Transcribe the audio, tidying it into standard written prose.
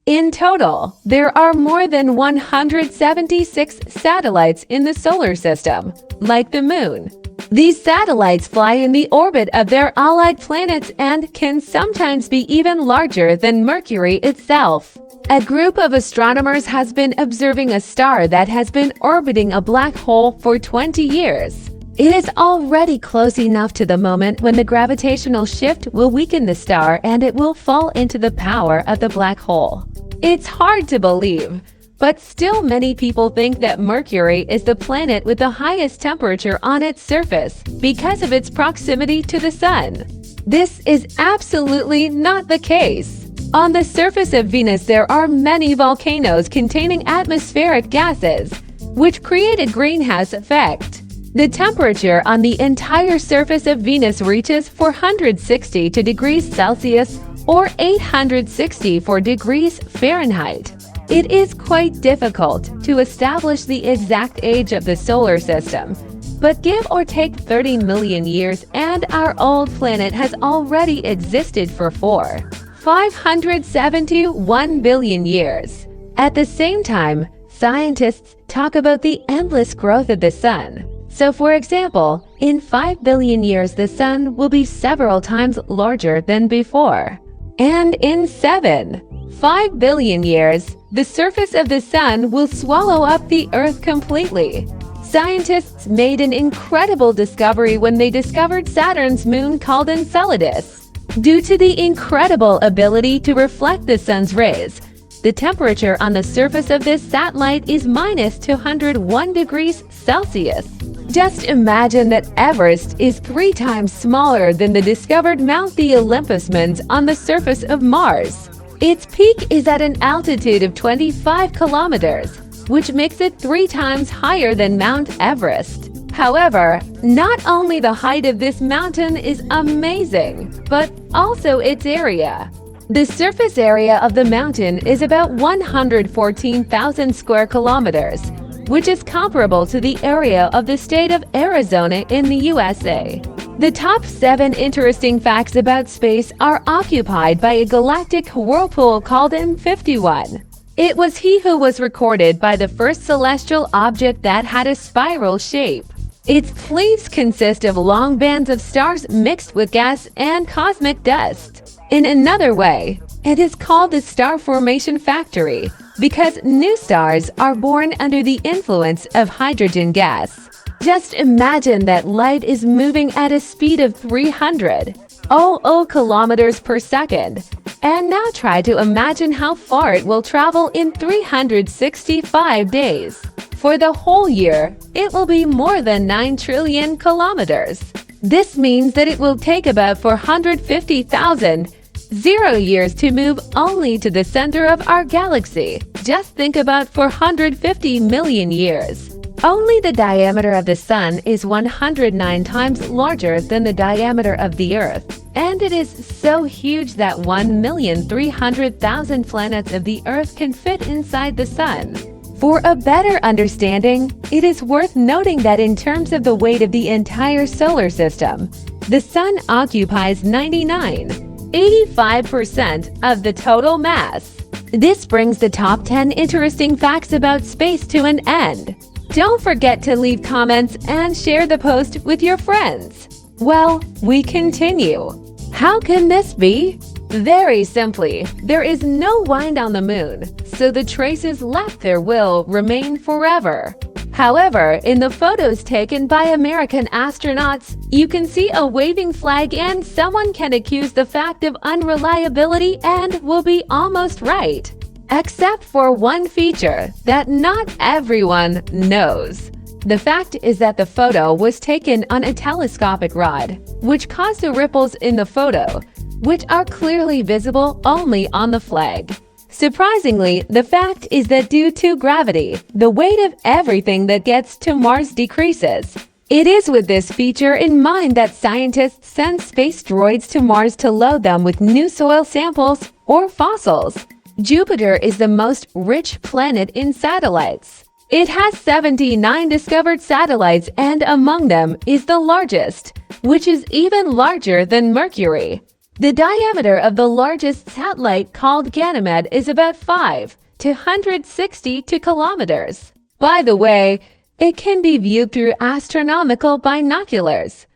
In total, there are more than 176 satellites in the solar system, like the Moon. These satellites fly in the orbit of their allied planets and can sometimes be even larger than Mercury itself. A group of astronomers has been observing a star that has been orbiting a black hole for 20 years. It is already close enough to the moment when the gravitational shift will weaken the star and it will fall into the power of the black hole. It's hard to believe, but still many people think that Mercury is the planet with the highest temperature on its surface because of its proximity to the Sun. This is absolutely not the case. On the surface of Venus, there are many volcanoes containing atmospheric gases, which create a greenhouse effect. The temperature on the entire surface of Venus reaches 460 degrees Celsius or 864 degrees Fahrenheit. It is quite difficult to establish the exact age of the solar system, but give or take 30 million years, and our old planet has already existed for 571 billion years. At the same time, scientists talk about the endless growth of the Sun. So for example, in 5 billion years the Sun will be several times larger than before. And in 5 billion years, the surface of the Sun will swallow up the Earth completely. Scientists made an incredible discovery when they discovered Saturn's moon called Enceladus. Due to the incredible ability to reflect the Sun's rays, the temperature on the surface of this satellite is minus 201 degrees Celsius. Just imagine that Everest is 3 times smaller than the discovered Mount the Olympus mounds on the surface of Mars. Its peak is at an altitude of 25 kilometers, which makes it 3 times higher than Mount Everest. However, not only the height of this mountain is amazing, but also its area. The surface area of the mountain is about 114,000 square kilometers, which is comparable to the area of the state of Arizona in the USA. The top 7 interesting facts about space are occupied by a galactic whirlpool called M51. It was he who was recorded by the first celestial object that had a spiral shape. Its fleets consist of long bands of stars mixed with gas and cosmic dust. In another way, it is called the star formation factory because new stars are born under the influence of hydrogen gas. Just imagine that light is moving at a speed of 300 kilometers per second. And now try to imagine how far it will travel in 365 days. For the whole year, it will be more than 9 trillion kilometers. This means that it will take about 450,000 years to move only to the center of our galaxy. Just think about 450 million years. Only the diameter of the Sun is 109 times larger than the diameter of the Earth. And it is so huge that 1,300,000 planets of the Earth can fit inside the Sun. For a better understanding, it is worth noting that in terms of the weight of the entire solar system, the Sun occupies 85% of the total mass. This brings the top 10 interesting facts about space to an end. Don't forget to leave comments and share the post with your friends. Well, we continue. How can this be? Very simply, there is no wind on the moon, so the traces left there will remain forever. However, in the photos taken by American astronauts, you can see a waving flag and someone can accuse the fact of unreliability and will be almost right. Except for one feature that not everyone knows. The fact is that the photo was taken on a telescopic rod, which caused the ripples in the photo, which are clearly visible only on the flag. Surprisingly, the fact is that due to gravity, the weight of everything that gets to Mars decreases. It is with this feature in mind that scientists send space droids to Mars to load them with new soil samples or fossils. Jupiter is the most rich planet in satellites. It has 79 discovered satellites, and among them is the largest, which is even larger than Mercury. The diameter of the largest satellite, called Ganymede, is about 5 to 162 kilometers. By the way, it can be viewed through astronomical binoculars.